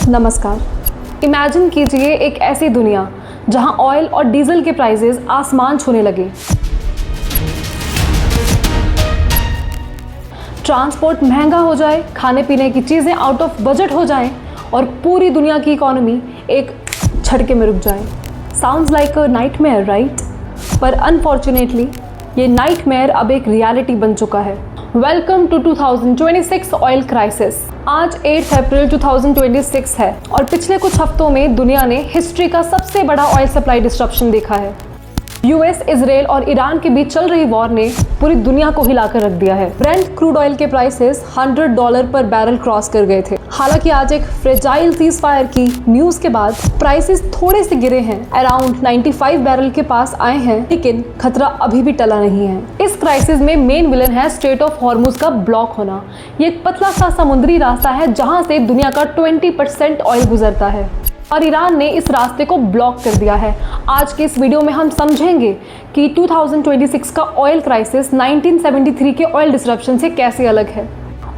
नमस्कार। इमेजिन कीजिए एक ऐसी दुनिया जहां ऑयल और डीजल के प्राइसेस आसमान छूने लगे, ट्रांसपोर्ट महंगा हो जाए, खाने पीने की चीज़ें आउट ऑफ बजट हो जाएं और पूरी दुनिया की इकोनॉमी एक झटके में रुक जाए। Sounds like a nightmare, right? पर अनफॉर्चुनेटली ये नाइटमेयर अब एक रियलिटी बन चुका है। Welcome to 2026 oil crisis. आज 8 अप्रैल 2026 है और पिछले कुछ हफ्तों में दुनिया ने हिस्ट्री का सबसे बड़ा ऑयल सप्लाई डिस्ट्रप्शन देखा है। यूएस, इजराइल और ईरान के बीच चल रही वॉर ने पूरी दुनिया को हिलाकर रख दिया है। ब्रेंट क्रूड ऑयल के प्राइसेस $100 पर बैरल क्रॉस कर गए थे। हालांकि आज एक फ्रेजाइल सीज फायर की न्यूज के बाद प्राइसेस थोड़े से गिरे हैं, अराउंड 95 बैरल के पास आए हैं, लेकिन खतरा अभी भी टला नहीं है। इस क्राइसिस में मेन विलन है स्ट्रेट ऑफ हॉर्मुज का ब्लॉक होना। ये एक पतला सा समुद्री रास्ता है जहां से दुनिया का 20% ऑयल गुजरता है और ईरान ने इस रास्ते को ब्लॉक कर दिया है। आज के इस वीडियो में हम समझेंगे कि 2026 का ऑयल क्राइसिस 1973 के ऑयल डिसरप्शन से कैसे अलग है,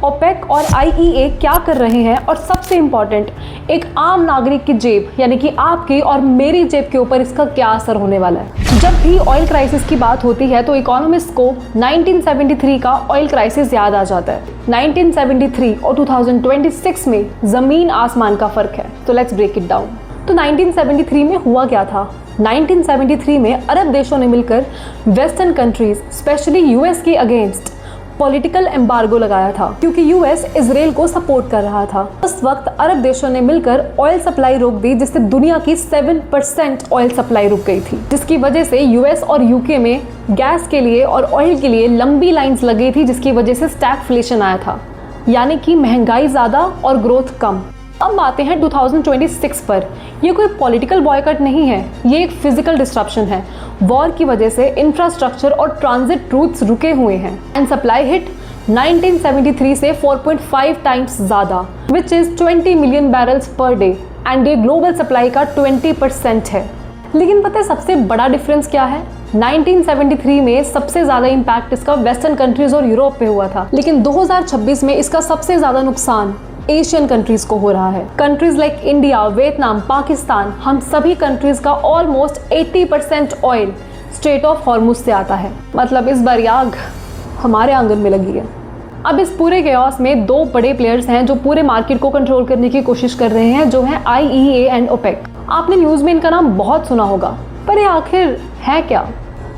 ओपेक और आईईए क्या कर रहे हैं और सबसे इम्पॉर्टेंट, एक आम नागरिक की जेब यानी कि आपकी और मेरी जेब के ऊपर इसका क्या असर होने वाला है। जब भी ऑयल क्राइसिस की बात होती है तो इकोनॉमिस्ट को 1973 का ऑयल क्राइसिस याद आ जाता है। 1973 और 2026 में जमीन आसमान का फर्क है। तो लेट्स ब्रेक इट डाउन। तो 1973 में हुआ क्या था? 1973 में अरब देशों ने मिलकर वेस्टर्न कंट्रीज स्पेशली यूएस के अगेंस्ट पॉलिटिकल एम्बार्गो लगाया था, क्योंकि यूएस इजराइल को सपोर्ट कर रहा था। उस वक्त अरब देशों ने मिलकर ऑयल सप्लाई रोक दी, जिससे दुनिया की 7% ऑयल सप्लाई रुक गई थी, जिसकी वजह से यूएस और यूके में गैस के लिए और ऑयल के लिए लंबी लाइंस लगी थी, जिसकी वजह से स्टैगफ्लेशन आया था, यानी कि महंगाई ज़्यादा और ग्रोथ कम। अब आते हैं 2026 पर। ये कोई पॉलिटिकल बॉयकॉट नहीं है, ये एक फिजिकल डिस्ट्रप्शन है। वॉर की वजह से इंफ्रास्ट्रक्चर और ट्रांजिट रूट्स रुके हुए हैं एंड सप्लाई हिट 1973 से 4.5 टाइम्स ज़्यादा, which is 20 million barrels per day and ये ग्लोबल सप्लाई का 20% है। लेकिन पता है सबसे बड़ा डिफरेंस क्या है? 1973 में सबसे ज़्यादा इम्पैक्ट इसका वेस्टर्न कंट्रीज और यूरोप पे हुआ था, लेकिन 2026 में इसका सबसे ज़्यादा नुकसान एशियन कंट्रीज को हो रहा है। Countries like India, Vietnam, Pakistan, हम सभी कंट्रीज का almost 80% oil straight of Hormuz से आता है। मतलब इस बार आग हमारे आंगन में लगी है। अब इस पूरे केओस में दो बड़े प्लेयर्स हैं जो पूरे मार्केट को कंट्रोल करने की कोशिश कर रहे हैं, जो है आईईए एंड ओपेक। आपने न्यूज़ में इनका नाम बहुत सुना होगा, पर ये आखिर है क्या?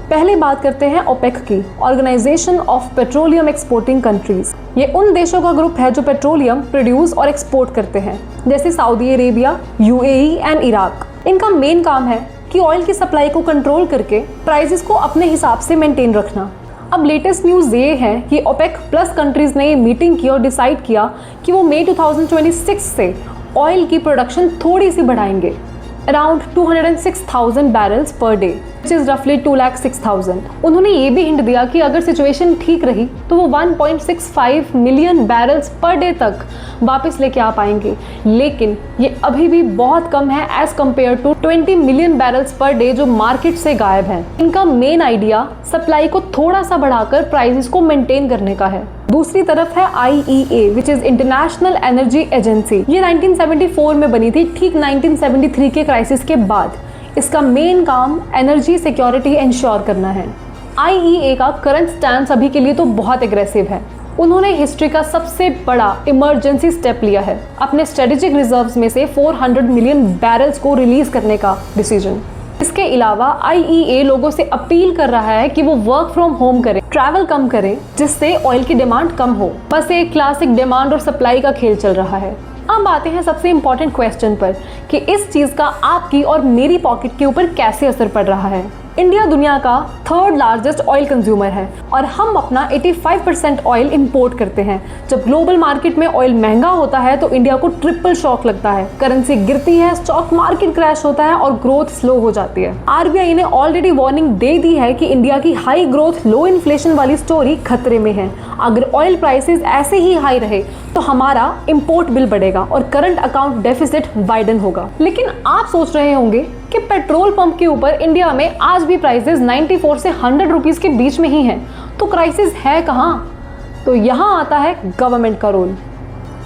पहले बात करते हैं ओपेक की, organization of petroleum exporting countries. ये उन देशों का ग्रुप है जो पेट्रोलियम प्रोड्यूस और एक्सपोर्ट करते हैं, जैसे Saudi Arabia, UAE and Iraq. इनका मेन काम है कि ऑयल की सप्लाई को कंट्रोल करके प्राइसेस को अपने हिसाब से मेंटेन रखना। अब लेटेस्ट न्यूज़ ये है कि ओपेक प्लस कंट्रीज ने मिटिंग की और डिसाइड किया कि वो मई 2026 से ऑयल की प्रोडक्शन थोड़ी सी बढ़ाएंगे, around 206,000 barrels per day, which is रफली 206,000। उन्होंने ये भी हिंट दिया कि अगर सिचुएशन ठीक रही तो वो 1.65 मिलियन बैरल्स पर डे तक वापस लेके आ पाएंगे, लेकिन ये अभी भी बहुत कम है as compared to 20 million barrels per day जो मार्केट से गायब हैं। इनका मेन आइडिया सप्लाई को थोड़ा सा बढ़ाकर प्राइसेस को मेंटेन करने का है। दूसरी तरफ है IEA, which is international energy agency. ये 1974 में बनी थी, ठीक 1973 के क्राइसिस के बाद। इसका मेन काम एनर्जी सिक्योरिटी इंश्योर करना है। आईईए का करंट स्टैंड अभी के लिए तो बहुत एग्रेसिव है। उन्होंने हिस्ट्री का सबसे बड़ा इमरजेंसी स्टेप लिया है, अपने स्ट्रेटेजिक रिजर्व्स में से 400 मिलियन बैरल्स को रिलीज करने का डिसीजन। इसके अलावा आईईए लोगों से अपील कर रहा है कि वो वर्क फ्रॉम होम करें, ट्रैवल कम करें, जिससे ऑयल की डिमांड कम हो। बस एक क्लासिक डिमांड और सप्लाई का खेल चल रहा है। अब आते हैं सबसे इम्पोर्टेंट क्वेश्चन पर कि इस चीज़ का आपकी और मेरी पॉकेट के ऊपर कैसे असर पड़ रहा है। इंडिया दुनिया का 3rd लार्जेस्ट ऑयल कंज्यूमर है और हम अपना 85% ऑयल इंपोर्ट करते हैं। जब ग्लोबल मार्केट में ऑयल महंगा होता है तो इंडिया को ट्रिपल शॉक लगता है, करेंसी गिरती है, स्टॉक मार्केट क्रैश होता है और ग्रोथ स्लो हो जाती है। आरबीआई ने ऑलरेडी वार्निंग दे दी है कि इंडिया की हाई ग्रोथ लो इन्फ्लेशन वाली स्टोरी खतरे में है। अगर ऑयल प्राइसेस ऐसे ही हाई रहे तो हमारा इंपोर्ट बिल बढ़ेगा और करंट अकाउंट डेफिसिट वाइडन होगा। लेकिन आप सोच रहे होंगे कि पेट्रोल पंप के ऊपर इंडिया में आज भी प्राइसेस 94 से 100 रुपीज़ के बीच में ही हैं, तो क्राइसिस है कहाँ? तो यहाँ आता है गवर्नमेंट का रोल।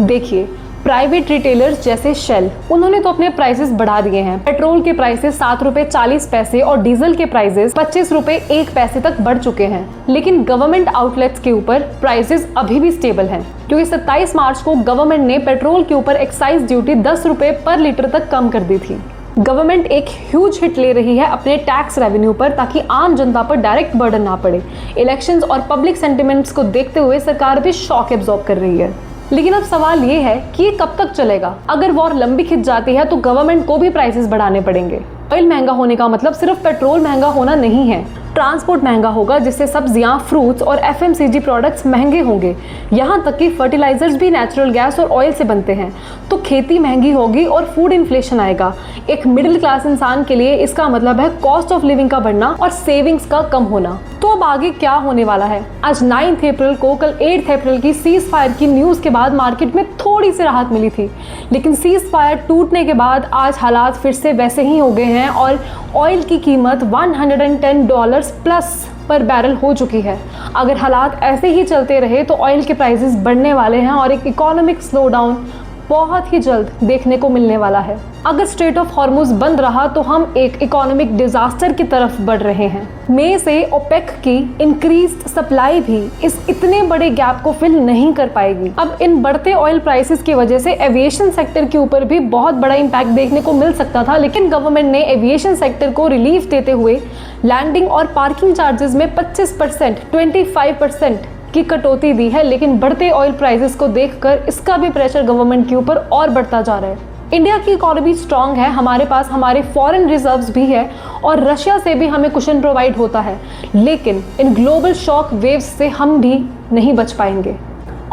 देखिए, प्राइवेट रिटेलर्स जैसे शेल, उन्होंने तो अपने प्राइसेस बढ़ा दिए हैं। पेट्रोल के प्राइसेस 7 रुपए 40 पैसे और डीजल के प्राइसेस 25 रुपए 1 पैसे तक बढ़ चुके हैं। लेकिन गवर्नमेंट आउटलेट्स के ऊपर प्राइसेस अभी भी स्टेबल हैं, क्योंकि 27 मार्च को गवर्नमेंट ने पेट्रोल के ऊपर एक्साइज ड्यूटी 10 रुपए पर लीटर तक कम कर दी थी। गवर्नमेंट एक ह्यूज हिट ले रही है अपने टैक्स रेवेन्यू पर, ताकि आम जनता पर डायरेक्ट बर्डन ना पड़े। इलेक्शंस और पब्लिक सेंटिमेंट्स को देखते हुए सरकार भी शॉक एब्जॉर्ब कर रही है। लेकिन अब सवाल ये है कि ये कब तक चलेगा? अगर वॉर लंबी खिंच जाती है तो गवर्नमेंट को भी प्राइसेस बढ़ाने पड़ेंगे। ऑयल महंगा होने का मतलब सिर्फ पेट्रोल महंगा होना नहीं है, ट्रांसपोर्ट महंगा होगा, जिससे सब्जियां, फ्रूट्स और एफएमसीजी प्रोडक्ट्स महंगे होंगे। यहाँ तक कि फर्टिलाइजर्स भी नेचुरल गैस और ऑयल से बनते हैं। तो खेती महंगी होगी और फूड इन्फ्लेशन आएगा। एक मिडिल क्लास इंसान के लिए इसका मतलब है कॉस्ट ऑफ लिविंग का बढ़ना और सेविंग्स का कम होना। तो अब आगे क्या होने वाला है? आज 9 अप्रैल को, कल 8 अप्रैल की सीज फायर की न्यूज़ के बाद मार्केट में थोड़ी सी राहत मिली थी, लेकिन सीज फायर टूटने के बाद आज हालात फिर से वैसे ही हो गए हैं और ऑयल की कीमत $110 प्लस पर बैरल हो चुकी है। अगर हालात ऐसे ही चलते रहे तो ऑयल के प्राइसेस बढ़ने वाले हैं और एक इकोनॉमिक स्लोडाउन बहुत ही जल्द देखने को मिलने वाला है। अगर स्ट्रेट ऑफ हॉर्मुज बंद रहा तो हम एक इकोनॉमिक डिजास्टर की तरफ बढ़ रहे हैं। मई से ओपेक की इंक्रीज्ड सप्लाई भी इस इतने बड़े गैप को फिल नहीं कर पाएगी। अब इन बढ़ते ऑयल प्राइसेस की वजह से एविएशन सेक्टर के ऊपर भी बहुत बड़ा इम्पैक्ट देखने को मिल सकता था, लेकिन गवर्नमेंट ने एविएशन सेक्टर को रिलीफ देते हुए लैंडिंग और पार्किंग चार्जेस में 25%, 25% की कटौती दी है। लेकिन बढ़ते ऑयल प्राइसेस को देखकर इसका भी प्रेशर गवर्नमेंट के ऊपर और बढ़ता जा रहा है। इंडिया की इकोनॉमी स्ट्रांग है, हमारे पास हमारे फॉरेन रिजर्व्स भी है और रशिया से भी हमें कुशन प्रोवाइड होता है, लेकिन इन ग्लोबल शॉक वेव्स से हम भी नहीं बच पाएंगे।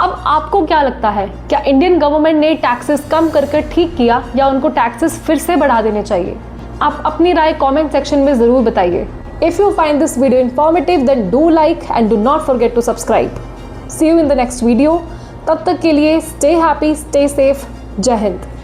अब आपको क्या लगता है, क्या इंडियन गवर्नमेंट ने टैक्सेस कम करके ठीक किया या उनको टैक्सेस फिर से बढ़ा देने चाहिए? आप अपनी राय कमेंट सेक्शन में ज़रूर बताइए। If you find this video informative, then do like and do not forget to subscribe. See you in the next video. तब तक के लिए stay happy, stay safe. जय हिंद।